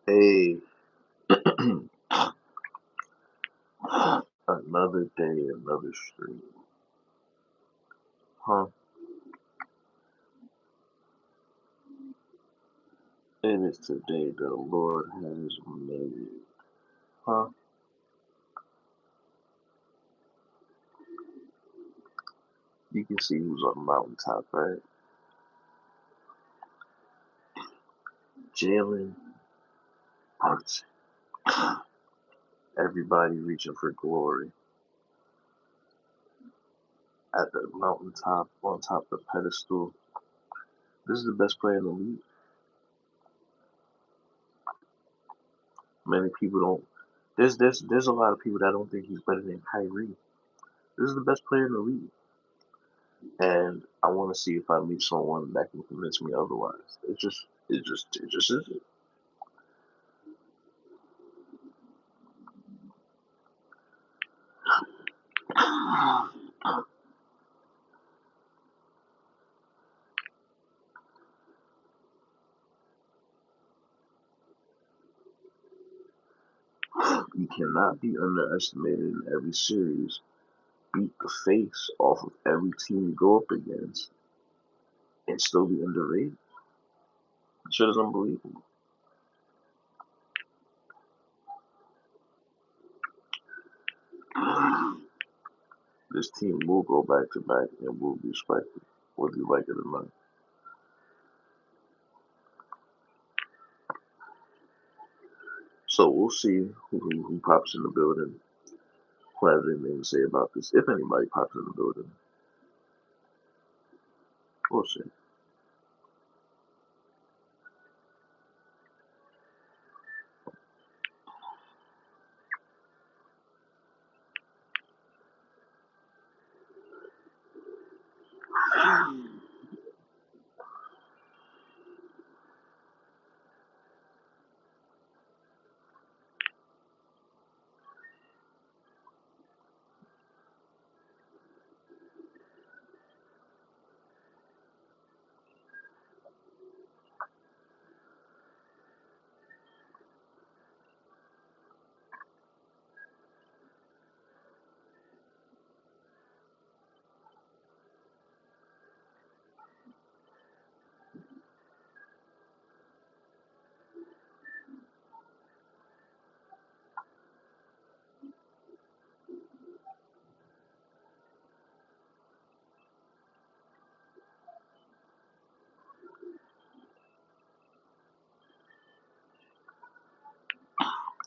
Hey, another day, another stream. Huh? It is today the Lord has made. Huh? You can see who's on the mountaintop, right? Jalen Brunson. Everybody reaching for glory at the mountaintop, on top of the pedestal. This is the best player in the league. Many people don't. There's a lot of people that don't think he's better than Kyrie. This is the best player in the league, and I want to see if I meet someone that can convince me otherwise. It just isn't. You cannot be underestimated in every series. Beat the face off of every team you go up against and still be underrated. Shit is unbelievable. This team will go back to back and will be respected, whether you like it or not. So we'll see who pops in the building, who has anything to say about this. If anybody pops in the building, we'll see.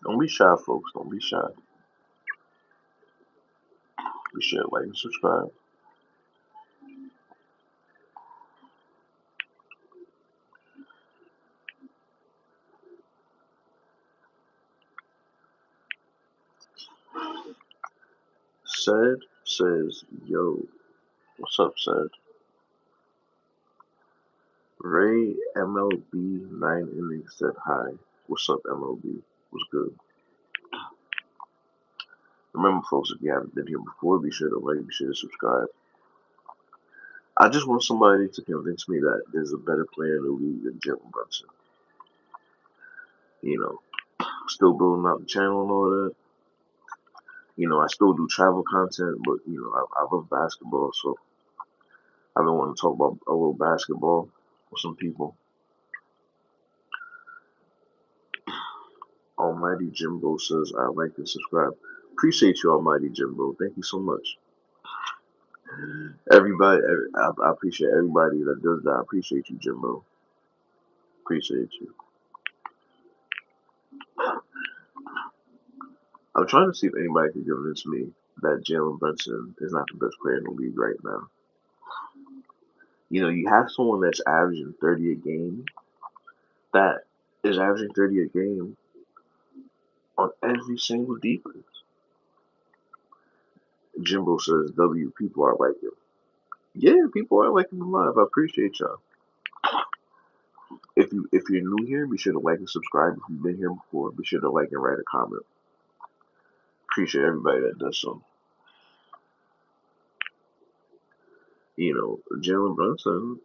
Don't be shy, folks. Don't be shy. Be sure to like and subscribe. Said says, yo, what's up, Said? Ray MLB 9 innings said hi. What's up, MLB? What's good? Remember, folks, if you haven't been here before, be sure to like, be sure to subscribe. I just want somebody to convince me that there's a better player in the league than Jalen Brunson. You know, still building out the channel and all that. I still do travel content, but I love basketball, so I've been wanting to talk about a little basketball with some people. Almighty Jimbo says I like and subscribe. Appreciate you, Almighty Jimbo. Thank you so much. Everybody, I appreciate everybody that does that. I appreciate you, Jimbo. Appreciate you. I'm trying to see if anybody can convince me that Jalen Brunson is not the best player in the league right now. You have someone that's averaging 30 a game, that is averaging 30 a game on every single defense. Jimbo says, W, people are like him. Yeah, people are like him alive. I appreciate y'all. If you're new here, be sure to like and subscribe. If you've been here before, be sure to like and write a comment. Appreciate everybody that does so. Jalen Brunson,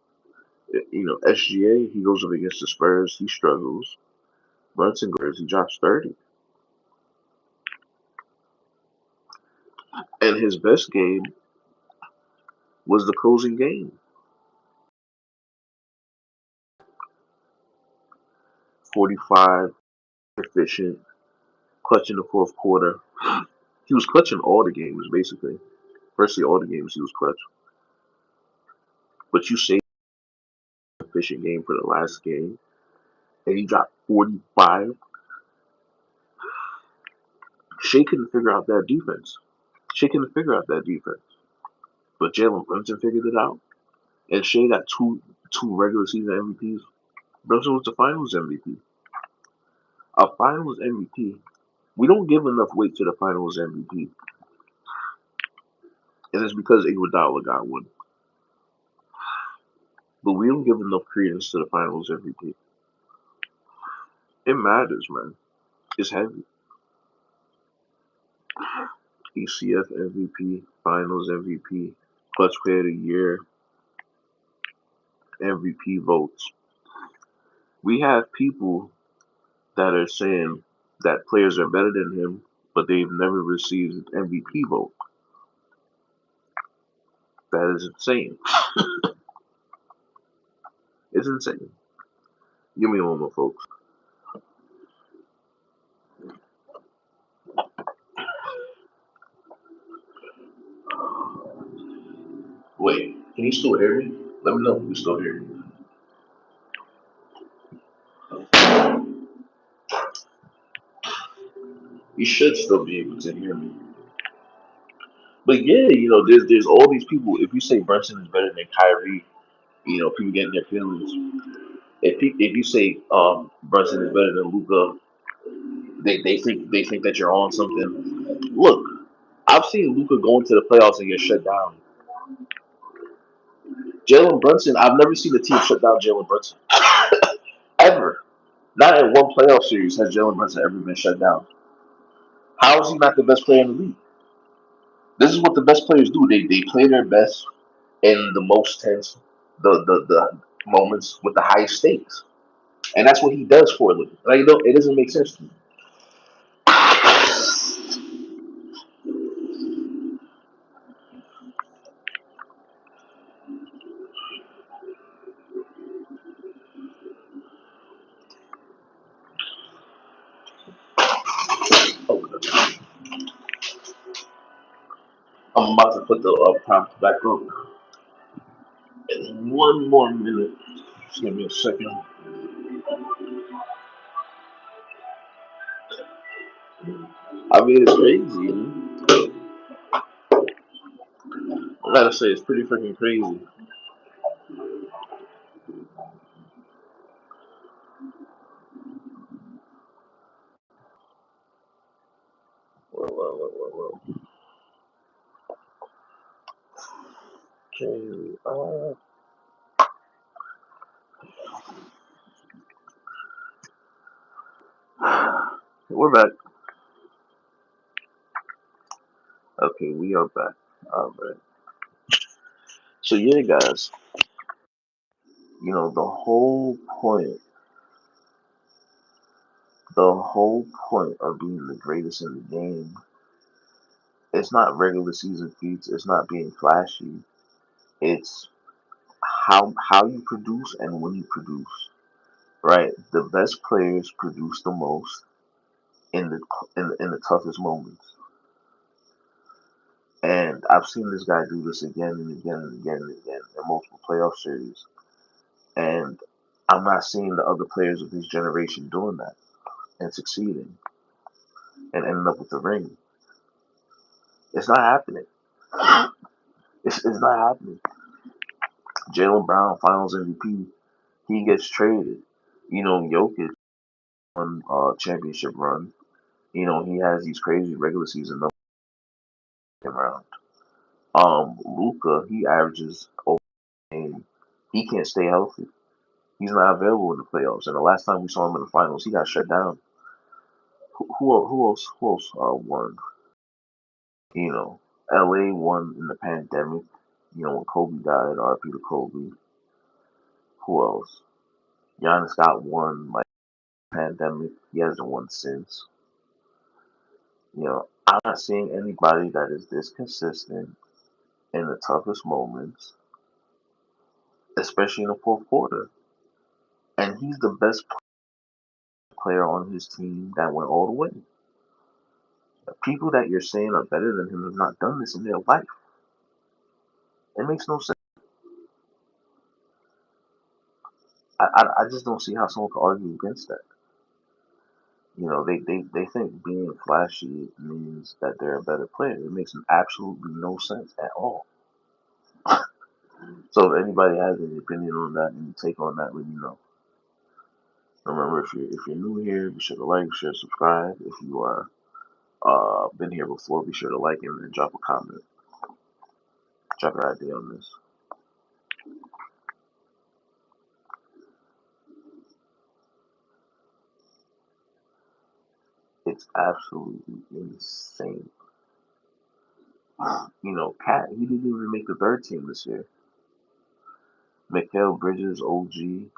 SGA, he goes up against the Spurs, he struggles. Brunson Grizz, he drops 30. And his best game was the closing game. 45, efficient, clutch in the fourth quarter. He was clutching all the games, basically. Virtually all the games he was clutch. But you say efficient game for the last game, and he dropped 45. Shea couldn't figure out that defense. Shea couldn't figure out that defense. But Jalen Brunson figured it out. And Shea got two regular season MVPs. Brunson was the finals MVP. A finals MVP. We don't give enough weight to the finals MVP. And it's because Iguodala got one. But we don't give enough credence to the finals MVP. It matters, man. It's heavy. ECF MVP, finals MVP, clutch player of the year, MVP votes. We have people that are saying that players are better than him, but they've never received an MVP vote. That is insane. It's insane. Give me a moment, folks. Wait, can you still hear me? Let me know if you still hear me. You should still be able to hear me. But yeah, there's all these people. If you say Brunson is better than Kyrie, people getting their feelings. If you say Brunson is better than Luca, they think that you're on something. Look, I've seen Luca go into the playoffs and get shut down. Jalen Brunson, I've never seen a team shut down Jalen Brunson ever. Not in one playoff series has Jalen Brunson ever been shut down. How is he not the best player in the league? This is what the best players do. They play their best in the most tense, the moments with the highest stakes, and that's what he does for a living. Like, it doesn't make sense to me. Oh, I'm about to put the prompt back up in one more minute. Just give me a second. I mean, it's crazy. I gotta say, it's pretty freaking crazy. Well. Okay, we're back. Okay, we are back. All right. So yeah, guys. The whole point of being the greatest in the game, it's not regular season feats. It's not being flashy. It's how you produce and when you produce. Right. The best players produce the most in the toughest moments. And I've seen this guy do this again and again and again and again in multiple playoff series. And I'm not seeing the other players of his generation doing that and succeeding and ending up with the ring. It's not happening. It's not happening. Jalen Brown, Finals MVP, he gets traded. Jokic on championship run. He has these crazy regular season numbers around. Luca, he averages over a game. He can't stay healthy. He's not available in the playoffs. And the last time we saw him in the finals, he got shut down. Who else won? LA won in the pandemic. When Kobe died, RP to Kobe. Who else? Giannis got one like pandemic. He hasn't won since. I'm not seeing anybody that is this consistent in the toughest moments, especially in the fourth quarter. And he's the best player on his team that went all the way. The people that you're saying are better than him have not done this in their life. It makes no sense. I just don't see how someone can argue against that. They think being flashy means that they're a better player. It makes absolutely no sense at all. So if anybody has any opinion on that, any take on that, let me know. Remember, if you're new here, be sure to like, share, subscribe. If you are been here before, be sure to like and drop a comment. Drop your idea on this. It's absolutely insane. Cat, he didn't even make the third team this year. Mikal Bridges, OG.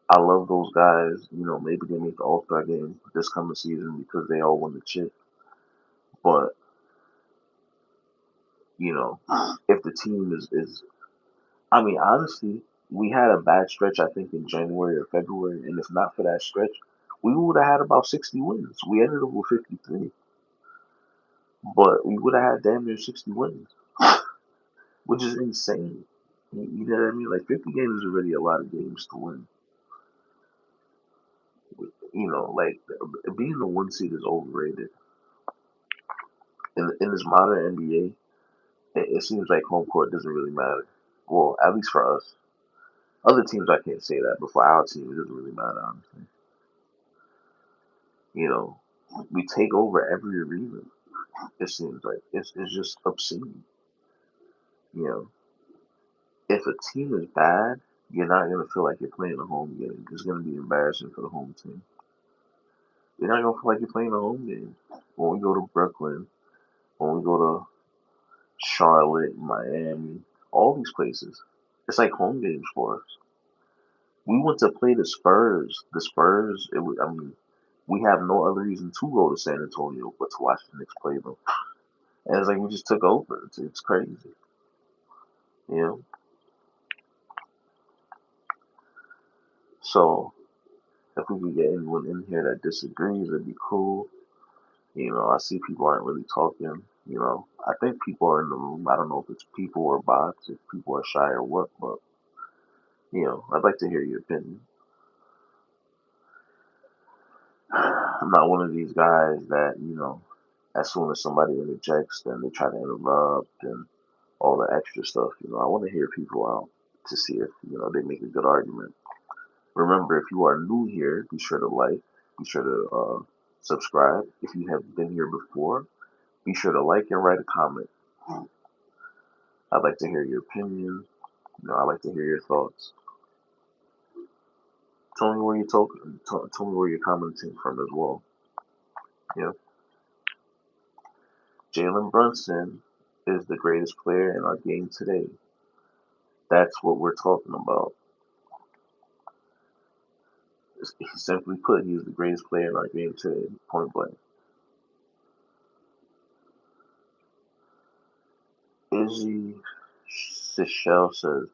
I love those guys. Maybe they make the All Star game this coming season because they all won the chip. But if the team is, I mean, honestly, we had a bad stretch. I think in January or February, and if not for that stretch, we would have had about 60 wins. We ended up with 53, but we would have had damn near 60 wins, which is insane. You know what I mean? Like 50 games is already a lot of games to win. Like being the one seed is overrated. In this modern NBA, it seems like home court doesn't really matter. Well, at least for us. Other teams, I can't say that, but for our team, it doesn't really matter, honestly. You know, we take over every arena. It seems like it's just obscene. You know, if a team is bad, you're not gonna feel like you're playing a home game. It's gonna be embarrassing for the home team. You're not gonna feel like you're playing a home game. When we go to Brooklyn, when we go to Charlotte, Miami, all these places, it's like home games for us. We went to play the Spurs. The Spurs, I mean, we have no other reason to go to San Antonio but to watch the Knicks play them. And it's like we just took over. It's crazy, you know. So if we could get anyone in here that disagrees, it'd be cool. I see people aren't really talking. I think people are in the room. I don't know if it's people or bots, if people are shy or what, but I'd like to hear your opinion. I'm not one of these guys that, as soon as somebody interjects, then they try to interrupt and all the extra stuff. I want to hear people out to see if, they make a good argument. Remember, if you are new here, be sure to like, be sure to subscribe. If you have been here before, be sure to like and write a comment. I'd like to hear your opinion. I'd like to hear your thoughts. Tell me where you're talking. Tell me where you're commenting from as well. Yeah, Jalen Brunson is the greatest player in our game today. That's what we're talking about. Simply put, he's the greatest player in our game today. Point blank. Izzy Sichelle says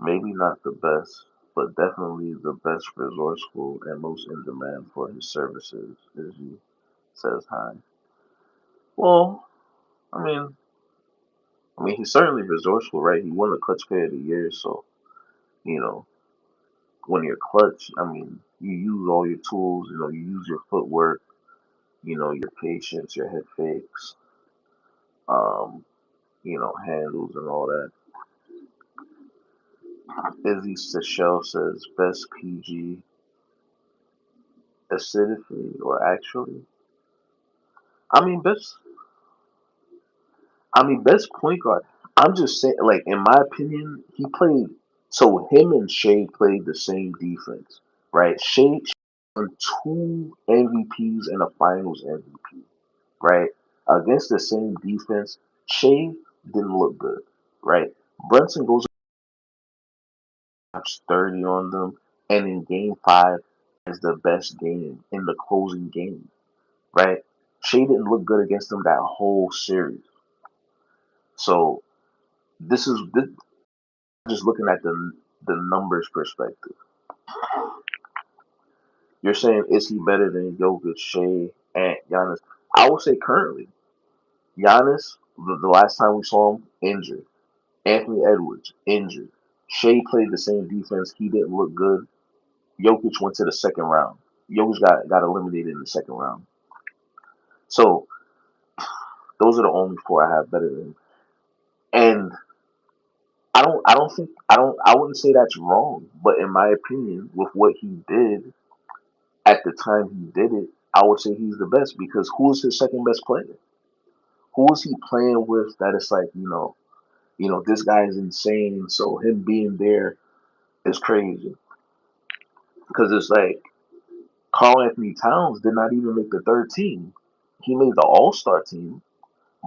maybe not the best, but definitely the best resourceful and most in demand for his services. Izzy says hi. Well, I mean, he's certainly resourceful, right? He won the Clutch Player of the Year, so you know, when you're clutch, you use all your tools. You use your footwork. Your patience, your head fakes, um, handles and all that. Izzy Seychelle says best PG acidity or actually. I mean best. Best point guard. I'm just saying, like in my opinion, he played. So him and Shea played the same defense, right? Shea won two MVPs and a Finals MVP, right? Against the same defense, Shea didn't look good, right? Brunson goes 30 on them, and in Game 5 is the best game in the closing game, right? Shea didn't look good against them that whole series. So this just looking at the numbers perspective. You're saying is he better than Jokic, Shea, and Giannis? I would say currently, Giannis. The last time we saw him injured. Anthony Edwards injured. Shea played the same defense. He didn't look good. Jokic went to the second round. Jokic got eliminated in the second round. So those are the only four I have better than him. And I wouldn't say that's wrong, but in my opinion, with what he did at the time he did it, I would say he's the best because who is his second best player? Who is he playing with that it's like, this guy is insane, so him being there is crazy. Because it's like Carl Anthony Towns did not even make the third team. He made the All Star team,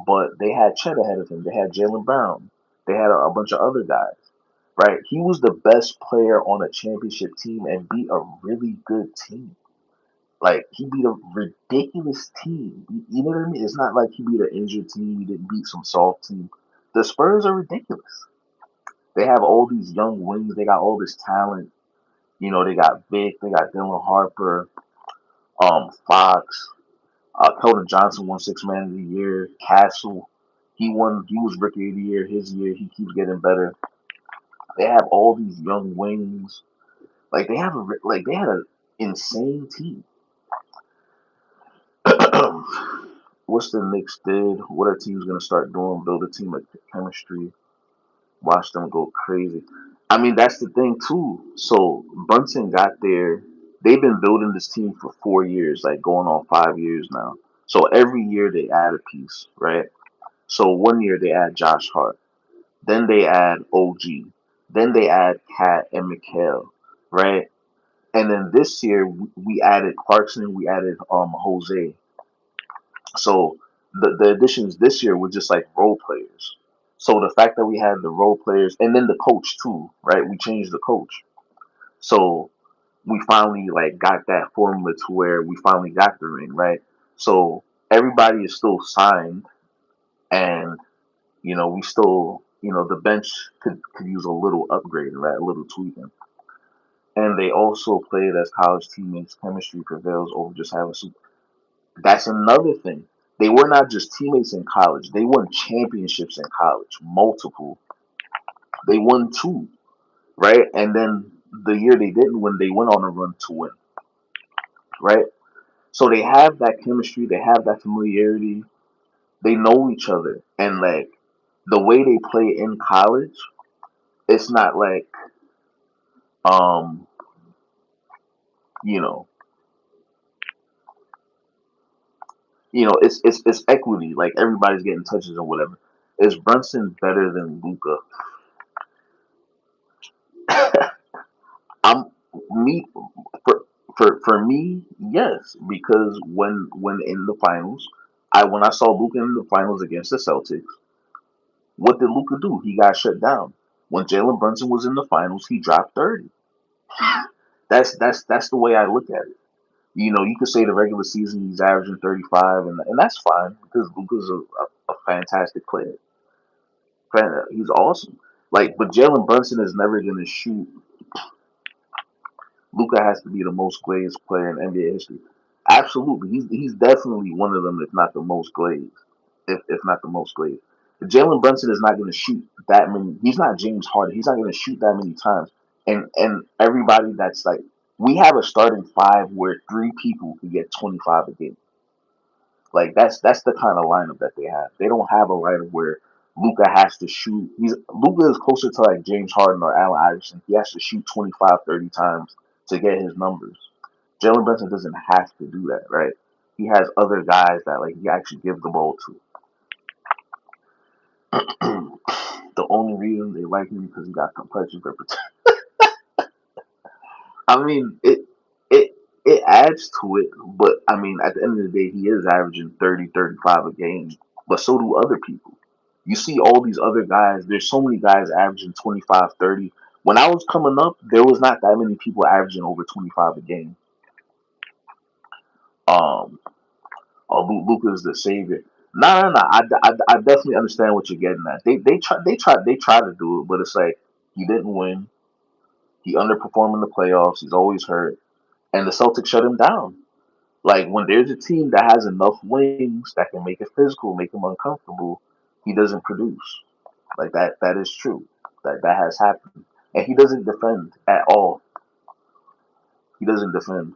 but they had Chet ahead of him. They had Jalen Brown. They had a bunch of other guys. Right? He was the best player on a championship team and beat a really good team. Like he beat a ridiculous team. You know what I mean? It's not like he beat an injured team. He didn't beat some soft team. The Spurs are ridiculous. They have all these young wings. They got all this talent. They got Vic. They got Dylan Harper, Fox. Keldon Johnson won Six Man of the Year. Castle, he won. He was Rookie of the Year. His year, he keeps getting better. They have all these young wings. Like they had an insane team. What's the Knicks did? What our team's gonna start doing? Build a team of chemistry. Watch them go crazy. I mean, that's the thing too. So Brunson got there. They've been building this team for 4 years, like going on 5 years now. So every year they add a piece, right? So one year they add Josh Hart, then they add OG, then they add Cat and Mikhail, right? And then this year we added Clarkson, we added Jose. So the additions this year were just like role players. So the fact that we had the role players and then the coach too, right? We changed the coach. So we finally like got that formula to where we finally got the ring, right? So everybody is still signed and we still the bench could use a little upgrade, right? A little tweaking. And they also played as college teammates. Chemistry prevails over just having super. That's another thing. They were not just teammates in college. They won championships in college, multiple. They won two, right? And then the year they didn't win, they went on a run to win, right? So they have that chemistry. They have that familiarity. They know each other, and like the way they play in college, it's not like um, you know, it's equity. Like everybody's getting touches or whatever. Is Brunson better than Luca? I'm me for for me, yes, because when in the finals, when I saw Luca in the finals against the Celtics, what did Luca do? He got shut down. When Jalen Brunson was in the finals, he dropped 30. That's the way I look at it. You could say the regular season he's averaging 35, and that's fine because Luca's a fantastic player. He's awesome. Like, but Jalen Brunson is never going to shoot. Luca has to be the most glazed player in NBA history. Absolutely, he's definitely one of them, if not the most glazed, if not the most glazed. Jalen Brunson is not going to shoot that many. He's not James Harden. He's not going to shoot that many times. And everybody that's like, we have a starting five where three people can get 25 a game. Like that's the kind of lineup that they have. They don't have a lineup where Luca has to shoot. Luca is closer to like James Harden or Allen Iverson. He has to shoot 25, 30 times to get his numbers. Jalen Brunson doesn't have to do that, right? He has other guys that like he actually gives the ball to. The only reason they like him because he got complexion for protection. I mean, it it adds to it, but I mean, at the end of the day, he is averaging 30, 35 a game. But so do other people. You see all these other guys. There's so many guys averaging 25, 30. When I was coming up, there was not that many people averaging over 25 a game. Um, Luka's the savior. No, no, no. I definitely understand what you're getting at. They try to do it, but it's like he didn't win. He underperformed in the playoffs. He's always hurt, and the Celtics shut him down. Like when there's a team that has enough wings that can make it physical, make him uncomfortable, he doesn't produce. Like that is true. That has happened. And he doesn't defend at all. He doesn't defend.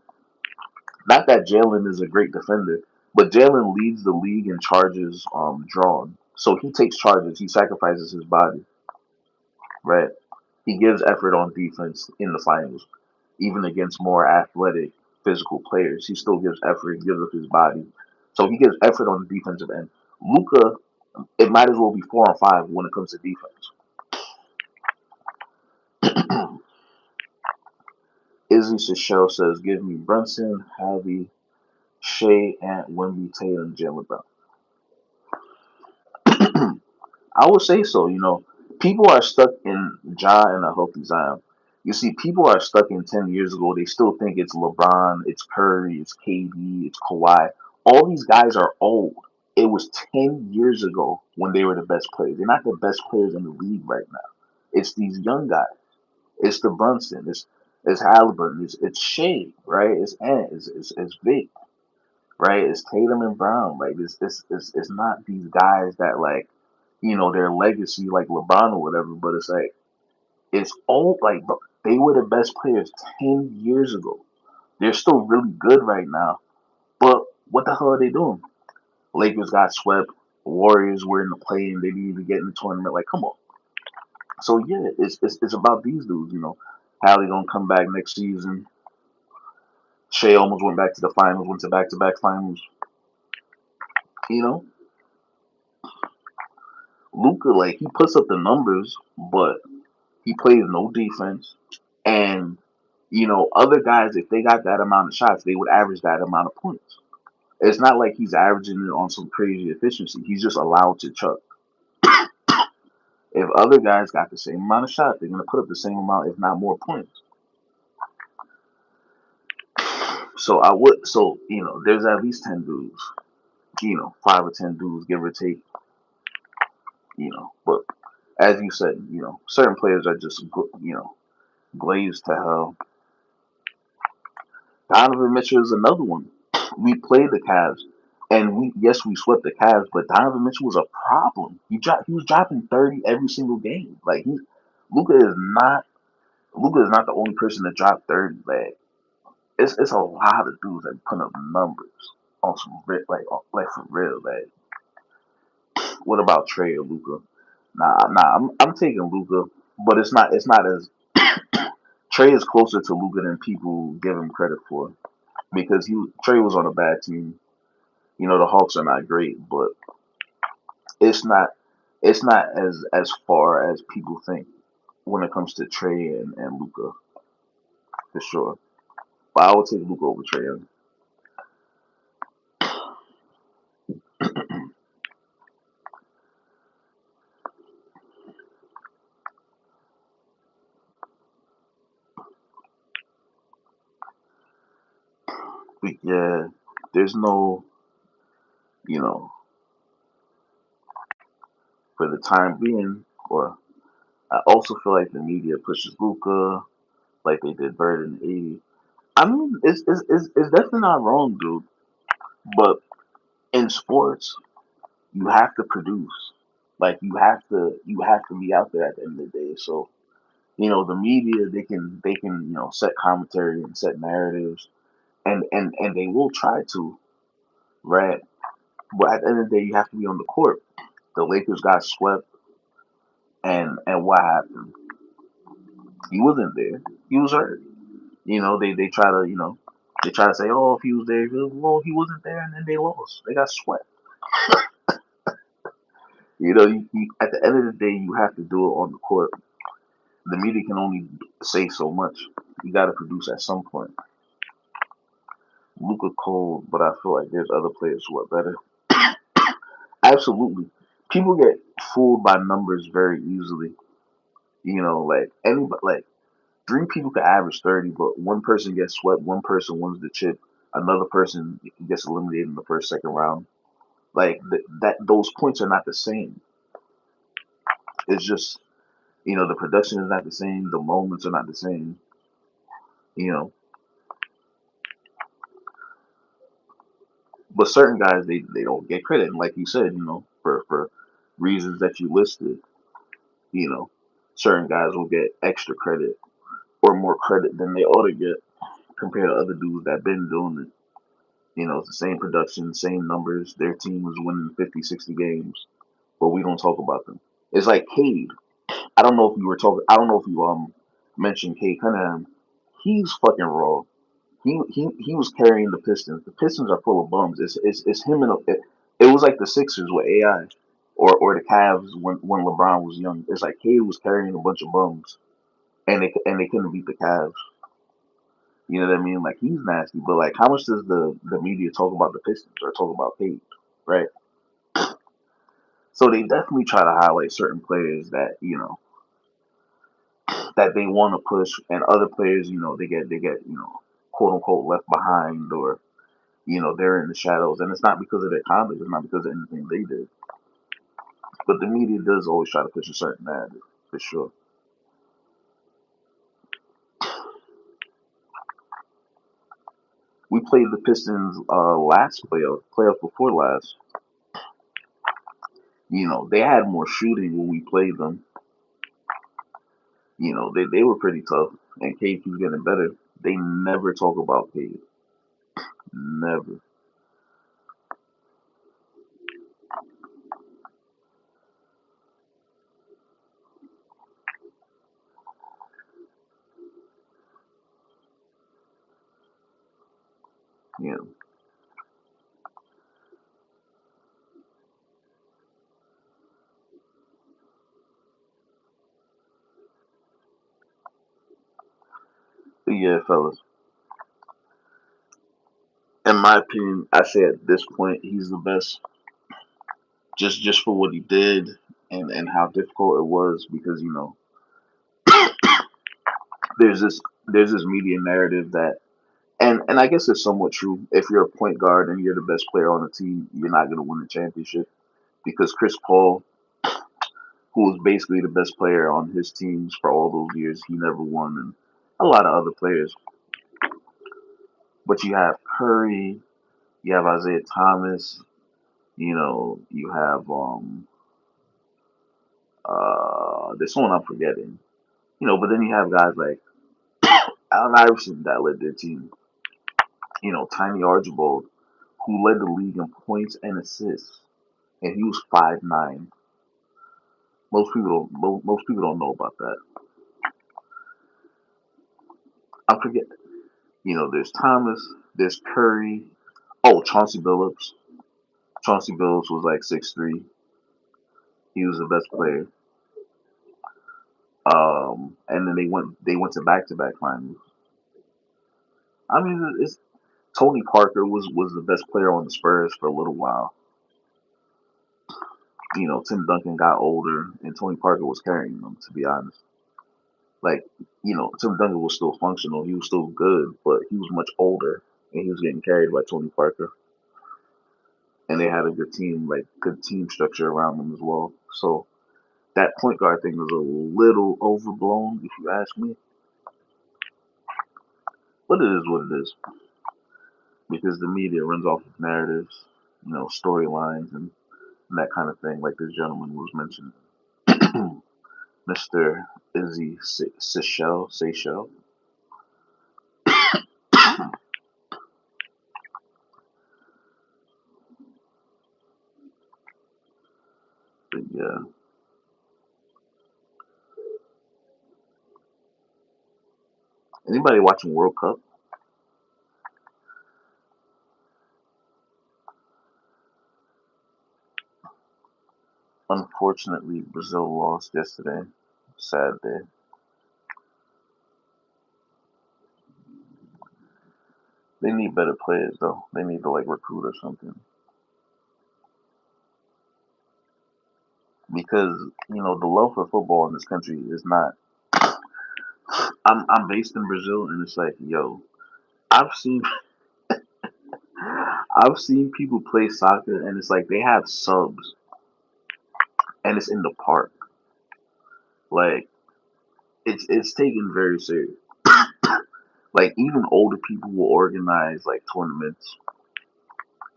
Not that Jalen is a great defender, but Jalen leads the league in charges drawn. So he takes charges, he sacrifices his body, right? He gives effort on defense in the finals. Even against more athletic, physical players, he still gives effort, he gives up his body. So he gives effort on the defensive end. Luca, it might as well be 4 on 5 when it comes to defense. Izzy Shishel says, give me Brunson, Harvey, Shea, Ant, Wemby, Tatum, Jalen Brown. I would say so. People are stuck in Ja and a healthy Zion. You see, people are stuck in 10 years ago. They still think it's LeBron, it's Curry, it's KD, it's Kawhi. All these guys are old. It was 10 years ago when they were the best players. They're not the best players in the league right now. It's these young guys. It's the Brunson. It's Halliburton. It's Shea, right? It's Ant. It's Vic, right? It's Tatum and Brown. Like it's not these guys that like their legacy like LeBron or whatever. But it's like it's all like they were the best players 10 years ago. They're still really good right now. But what the hell are they doing? Lakers got swept. Warriors were in the play and they didn't even get in the tournament. Like, come on. So yeah, it's about these dudes. Hallie gonna come back next season. Shea almost went back to the finals, went to back finals. You know, Luca, like he puts up the numbers, but he plays no defense. And other guys, if they got that amount of shots, they would average that amount of points. It's not like he's averaging it on some crazy efficiency. He's just allowed to chuck. If other guys got the same amount of shots, they're gonna put up the same amount, if not more points. There's at least 10 dudes. 5 or 10 dudes, give or take. But as you said, certain players are just glazed to hell. Donovan Mitchell is another one. We played the Cavs, and we swept the Cavs, but Donovan Mitchell was a problem. He was dropping 30 every single game. Like Luca is not Luca is not the only person that dropped 30. Like it's a lot of dudes that put up numbers on some like for real. Like what about Trey or Luca? Nah, I'm taking Luca, but it's not as Trey is closer to Luca than people give him credit for because Trey was on a bad team. The Hawks are not great, but it's not it's not as far as people think when it comes to Trey and Luca for sure. But I would take Luca over Trey Young. But yeah, there's no you know for the time being. Or I also feel like the media pushes Luca like they did Bird in the '80s. I mean, it's definitely not wrong, dude. But in sports, you have to produce. Like you have to be out there at the end of the day. So the media they can set commentary and set narratives and they will try to, right? But at the end of the day, you have to be on the court. The Lakers got swept, and what happened? He wasn't there. He was hurt. They try to they try to say, oh, if he was there, well, he wasn't there, and then they lost. They got swept. At the end of the day, you have to do it on the court. The media can only say so much. You got to produce at some point. Luka cold, but I feel like there's other players who are better. Absolutely, people get fooled by numbers very easily. Like anybody, like 3 people can average 30, but one person gets swept, one person wins the chip. another person gets eliminated in the first, second round. Like that, those points are not the same. It's just the production is not the same. The moments are not the same. You know, but certain guys they don't get credit. And like you said, for reasons that you listed, you know, certain guys will get extra credit or more credit than they ought to get compared to other dudes that been doing it. It's the same production, same numbers. Their team was winning 50, 60 games, but we don't talk about them. It's like Cade. I don't know if you were talking. I don't know if you mentioned Cade Cunningham. He's fucking raw. He was carrying the Pistons. The Pistons are full of bums. It's him and it was like the Sixers with AI, or the Cavs when LeBron was young. It's like Cade was carrying a bunch of bums, and they couldn't beat the Cavs. You know what I mean? Like he's nasty, but like how much does the media talk about the Pistons or talk about Cade, right? So they definitely try to highlight certain players that that they want to push, and other players they get quote unquote left behind, or they're in the shadows, and it's not because of their conduct, it's not because of anything they did, but the media does always try to push a certain narrative for sure. We played the Pistons last playoff before last. They had more shooting when we played them. They were pretty tough, and Cade keeps getting better. They never talk about Cade. Never. Yeah. But yeah, fellas. In my opinion, I say at this point he's the best, just for what he did and how difficult it was, because there's this media narrative that, and I guess it's somewhat true. If you're a point guard and you're the best player on the team, you're not going to win the championship, because Chris Paul, who was basically the best player on his teams for all those years, he never won, and a lot of other players. But you have Curry, you have Isaiah Thomas, you have there's someone I'm forgetting, but then you have guys like Allen Iverson that led their team, Tiny Archibald, who led the league in points and assists, and he was 5'9". Most people don't know about that. I forget. There's Thomas, there's Curry. Oh, Chauncey Billups. Chauncey Billups was like 6'3". He was the best player. And then they went to back finals. I mean, it's Tony Parker was the best player on the Spurs for a little while. Tim Duncan got older, and Tony Parker was carrying them. To be honest, like Tim Duncan was still functional. He was still good, but he was much older, and he was getting carried by Tony Parker. And they had a good team, like good team structure around them as well. So that point guard thing was a little overblown, if you ask me. But it is what it is, because the media runs off of narratives, storylines, and that kind of thing, like this gentleman was mentioned. Mr. Izzy Seychelles. But yeah, anybody watching World Cup? Unfortunately, Brazil lost yesterday. Sad day. They need better players though. They need to like recruit or something, because the love for football in this country is not. I'm based in Brazil, and it's like, yo, I've seen I've seen people play soccer and it's like they have subs and it's in the park. Like it's taken very serious. Like even older people will organize like tournaments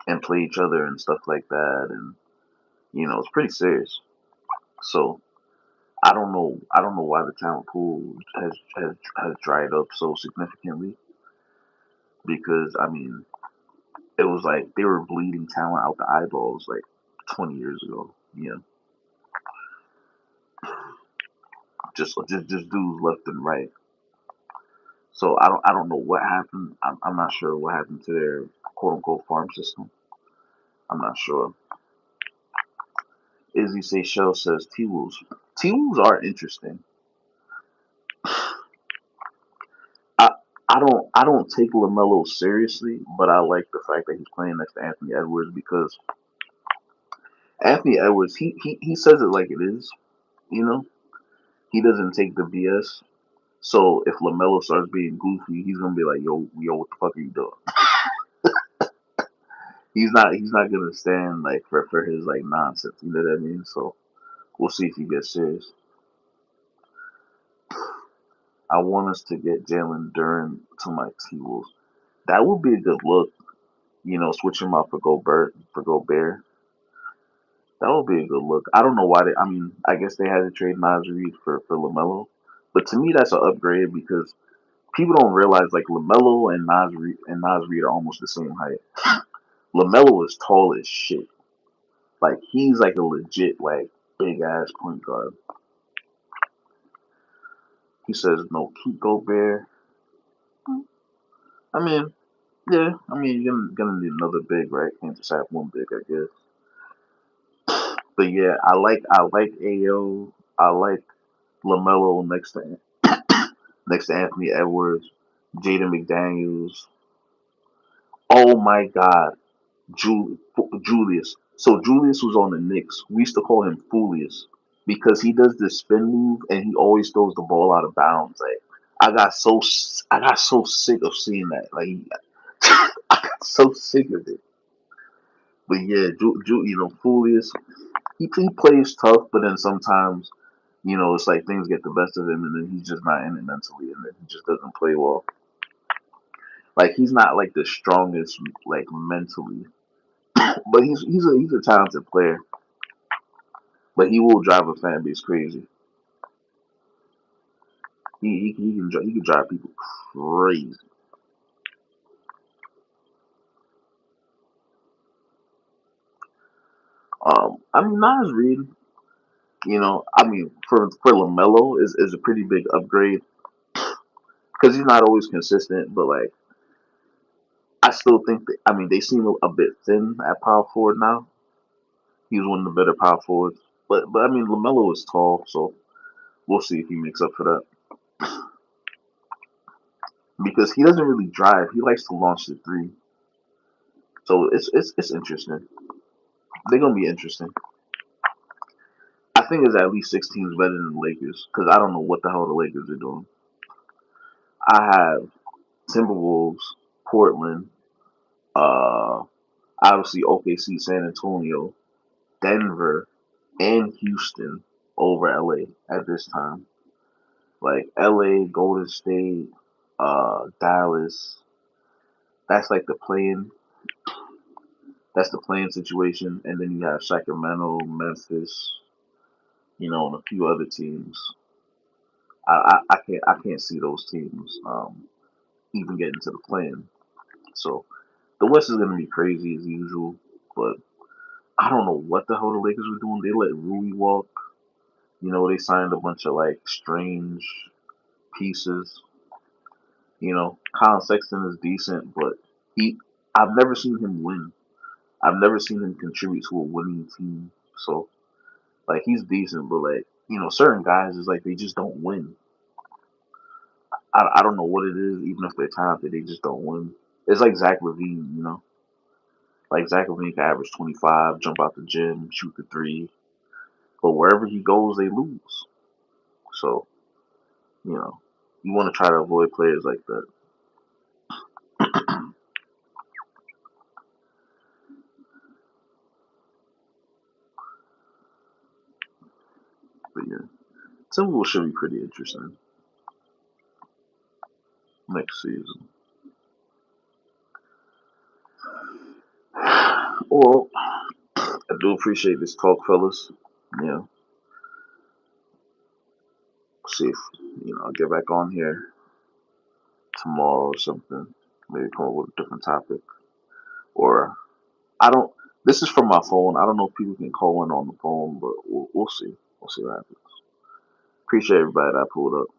and play each other and stuff like that, and it's pretty serious. So I don't know why the talent pool has dried up so significantly because I mean it was like they were bleeding talent out the eyeballs like 20 years ago. Just dudes left and right. So I don't know what happened. I'm not sure what happened to their quote unquote farm system. I'm not sure. Izzy Seychelles says T Wolves. T Wolves are interesting. I I don't take LaMelo seriously, but I like the fact that he's playing next to Anthony Edwards because Anthony Edwards he says it like it is. You know, he doesn't take the BS. So if LaMelo starts being goofy, he's gonna be like, yo, what the fuck are you doing? He's not gonna stand like for his like nonsense. You know what I mean? So we'll see if he gets serious. I want us to get Jalen Duran to my T Wolves. That would be a good look. Switch him out for Gobert. For Gobert, that would be a good look. I don't know why they. I mean, I guess they had to trade Nas Reed for Lamelo, but to me that's an upgrade because people don't realize like Lamelo and Nas Reed are almost the same height. Lamelo is tall as shit. Like he's like a legit like big ass point guard. He says no, keep Gobert. I mean, yeah. I mean, you're gonna need another big, right? Can't just have one big, I guess. But yeah, I like Ao. I like Lamelo next to Anthony Edwards, Jaden McDaniels. Oh my God, Julius. So Julius was on the Knicks. We used to call him Fulius because he does this spin move and he always throws the ball out of bounds. Like I got so sick of seeing that. Like I got so sick of it. But yeah, Fulius. He plays tough, but then sometimes it's like things get the best of him, and then he's just not in it mentally, and then he just doesn't play well. Like he's not like the strongest like mentally, but he's a talented player. But he will drive a fan base crazy. He can drive people crazy. I mean Nas Reed, I mean for Lamelo is a pretty big upgrade because he's not always consistent, but like I still think that I mean they seem a bit thin at power forward now. He's one of the better power forwards, but I mean Lamelo is tall, so we'll see if he makes up for that because he doesn't really drive. He likes to launch the three, so it's interesting. They're gonna be interesting. I think it's at least 6 teams better than the Lakers because I don't know what the hell the Lakers are doing. I have Timberwolves, Portland, uh, obviously OKC, San Antonio, Denver, and Houston over LA at this time. Like LA, Golden State, Dallas. That's like the playing. That's the playing situation, and then you have Sacramento, Memphis, and a few other teams. I can't see those teams even getting to the playing. So the West is gonna be crazy as usual, but I don't know what the hell the Lakers were doing. They let Rui walk. They signed a bunch of like strange pieces. Colin Sexton is decent, but he I've never seen him win. I've never seen him contribute to a winning team. So like he's decent, but like certain guys is like they just don't win. I don't know what it is. Even if they're talented, they just don't win. It's like Zach Levine, like Zach Levine can average 25, jump out the gym, shoot the three, but wherever he goes, they lose. So you know you want to try to avoid players like that. But yeah, Timberwolves should be pretty interesting next season. Well, I do appreciate this talk, fellas. Yeah, see if I'll get back on here tomorrow or something. Maybe come up with a different topic. Or I don't. This is from my phone. I don't know if people can call in on the phone, but we'll see. We'll see what happens. Appreciate everybody that pulled up.